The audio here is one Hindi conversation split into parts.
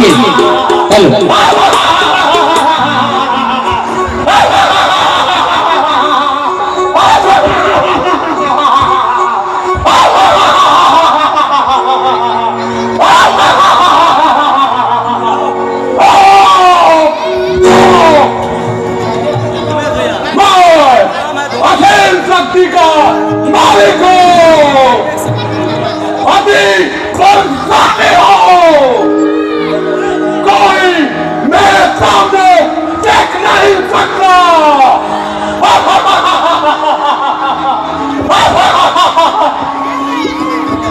आइए। हेलो शक्ति का मालिक हो, अभी सामने हो, कोई मेरे सामने देख नहीं सकता।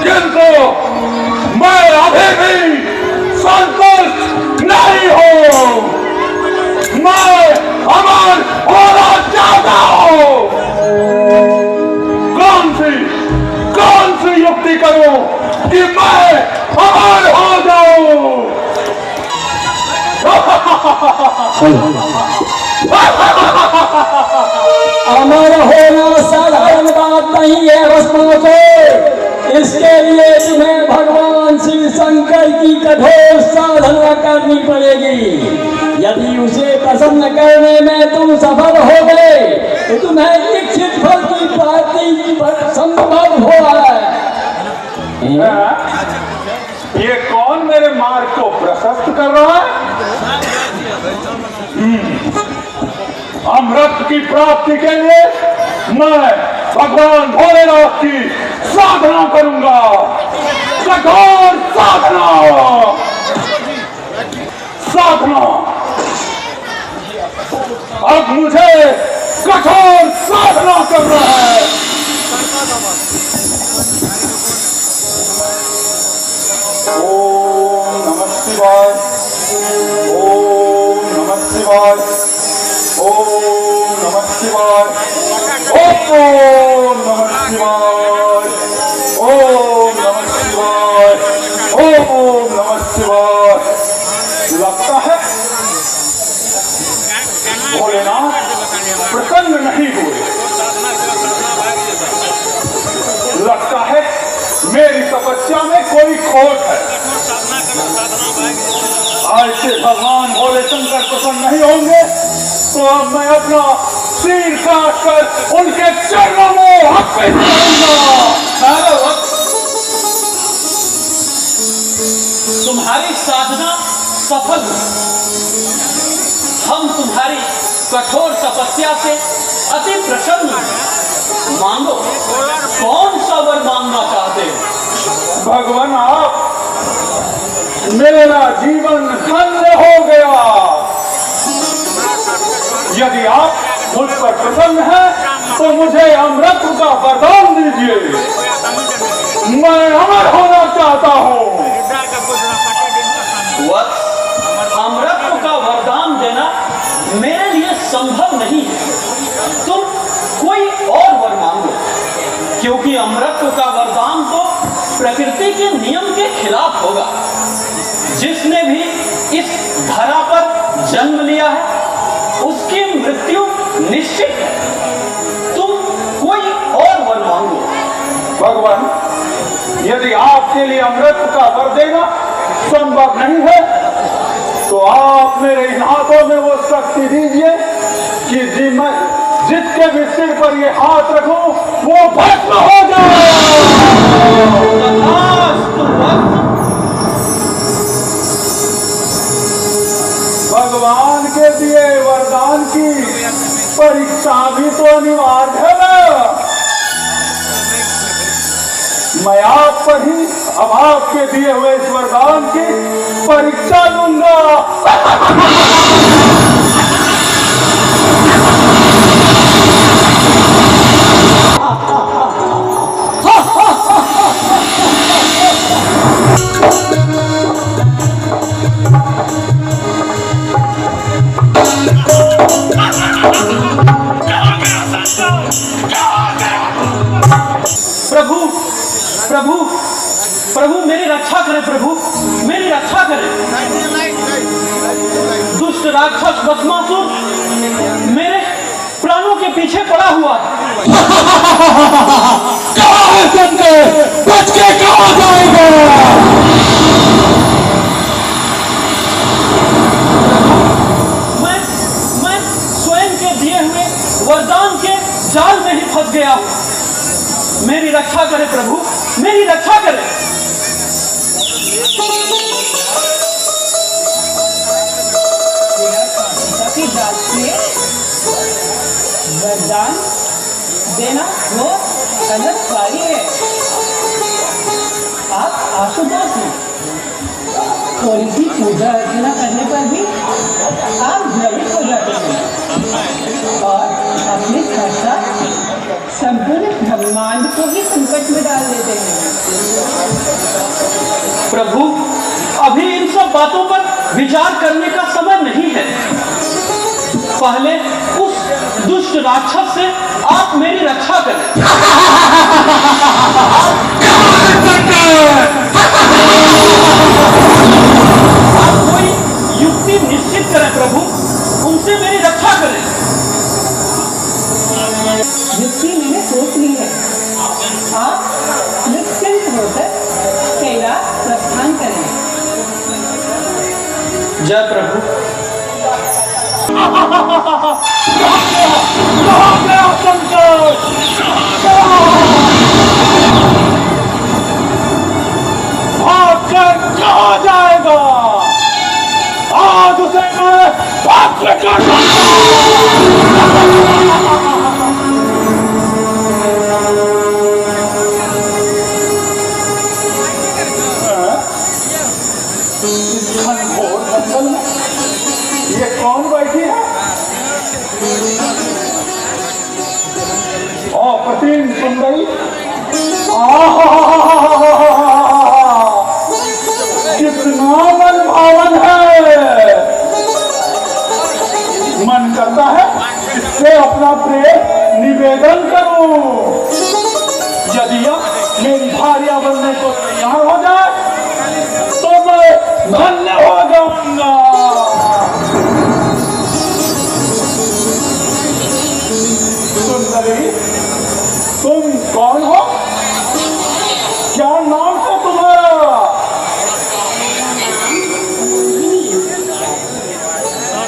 किंतु मैं अभी भी संतुष्ट नहीं हूँ, मैं अमर होना चाहता हूँ। कौन सी युक्ति करूं कि मैं अमर हो जाऊं? अमर होना साधारण बात नहीं है भस्मासुर। इसके लिए तुम्हें भगवान शिव शंकर की कठोर साधना करनी पड़ेगी। यदि उसे प्रसन्न करने में तुम सफल हो गए तो तुम्हें इच्छित फल की प्राप्ति संभव होगा। ये कौन मेरे मार्ग को प्रशस्त कर रहा है? अमृत की प्राप्ति के लिए मैं भगवान भोलेनाथ की साधना करूंगा, कठोर साधना। अब मुझे कठोर साधना करना है। ओम नमः शिवाय, ओम नमः शिवाय, ओम नमः शिवाय, ओम नमः शिवाय, ओम नमः शिवाय, ओम नमः शिवाय। लगता है भोलेनाथ प्रसन्न नहीं हुए। लगता है मेरी तपस्या में कोई खोट है। आज से भगवान भोले शंकर प्रसन्न नहीं होंगे तो अब मैं अपना सिर काट कर उनके चरणों में हाथ पे करूंगा। तुम्हारी साधना सफल हुई। हम तुम्हारी कठोर तपस्या से अति प्रसन्न हैं। मांगो, कौन सा वर मांगना चाहते हो? भगवान आप, मेरा जीवन धन्य हो गया। यदि आप मुझ पर प्रसन्न हैं तो मुझे अमृत का वरदान दीजिए। मैं अमर होना चाहता हूँ। अमृत का वरदान देना मेरे लिए संभव नहीं है। तुम कोई और वर मांगो, क्योंकि अमृत का वरदान तो प्रकृति के नियम के खिलाफ होगा। जिसने भी इस धरा पर जन्म लिया है उसकी मृत्यु निश्चित है। तुम कोई और वर मांगो। भगवान, यदि आपके लिए अमृत का वर देना संभव नहीं है तो आप मेरे इन हाथों में वो शक्ति दीजिए कि मैं जिसके भी सिर पर ये हाथ रखूं वो भस्म हो जाए। भगवान के दिए वरदान की परीक्षा भी तो अनिवार्य है ना। मैं आप पर ही अब आपके दिए हुए इस वरदान की परीक्षा लूंगा। प्रभु प्रभु प्रभु मेरी रक्षा करें। प्रभु मेरी रक्षा करें। दुष्ट राक्षस भस्मासुर मेरे प्राणों के पीछे पड़ा हुआ है। कहाँ है शंकर? बच के कहाँ जाएगा? करें प्रभु, मेरी रक्षा करें। की जात से वरदान देना वो गलत कार्य है। आप आशुतोष हैं, थोड़ी सी पूजा अर्चना करने पर भी आप द्रवित हो जाते हैं और अपने साथ साथ संपूर्ण ब्रह्मांड को ही संकट में डाल देते हैं। प्रभु, अभी इन सब बातों पर विचार करने का समय नहीं है। पहले उस दुष्ट राक्षस से आप मेरी रक्षा करें। आप कोई युक्ति निश्चित करें प्रभु, उनसे मेरी रक्षा करें। युक्ति मैंने सोच ली है। आप निश्चिंत होकर कैलाश प्रस्थान करें। जय प्रभु। भागकर कहाँ जाएगा? आज उसे मैं पत्र कर घनघोर जंगल में ये कौन बैठी है? अप्रतिम सुंदरी, कितना मन भावन है। मन करता है इससे अपना प्रेम निवेदन करूं। यदि यह मेरी भार्या बनने को तैयार हो जाए तो मैं धन्य हो जाऊंगा। सुंदरी, तुम कौन हो? क्या नाम है तुम्हारा?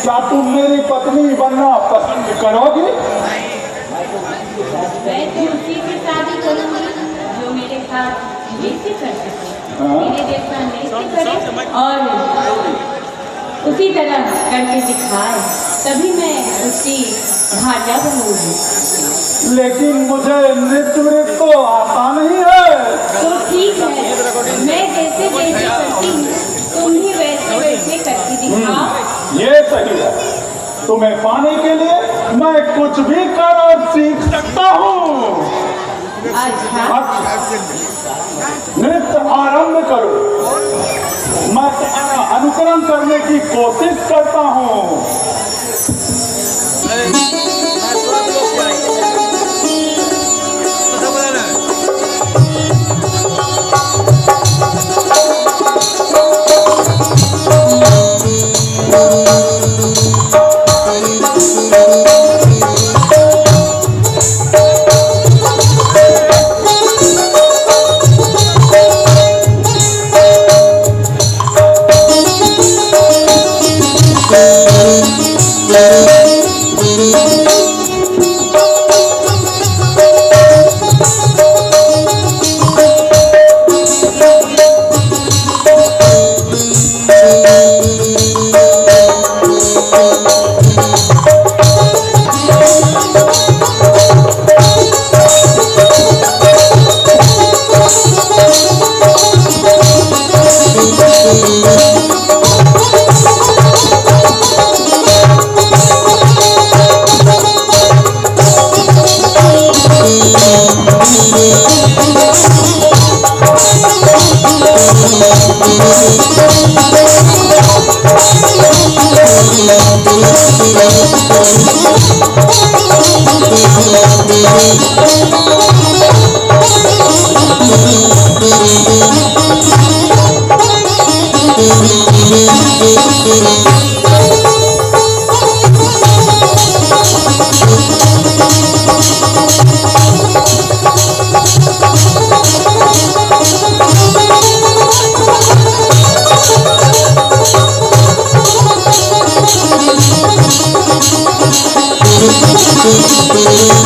क्या तुम मेरी पत्नी बनना पसंद करोगी? मैं तो उसी से शादी करूंगी जो मेरे साथ नृत्य कर सके, मेरे जैसा नृत्य करे और उसी तरह करके दिखाए, तभी मैं उसकी भार्या बनूंगी। लेकिन मुझे नृत्य तो आता नहीं है। तो ठीक है, मैं जैसे जैसे करती हूँ तुम भी वैसे वैसे करके दिखाओ। ये सही है। तुम्हें पाने के लिए मैं कुछ भी कर और सीख सकता हूँ। अच्छा, नृत्य आरंभ करो, मैं तुम्हारा अनुकरण करने की कोशिश करता हूँ। Thank you.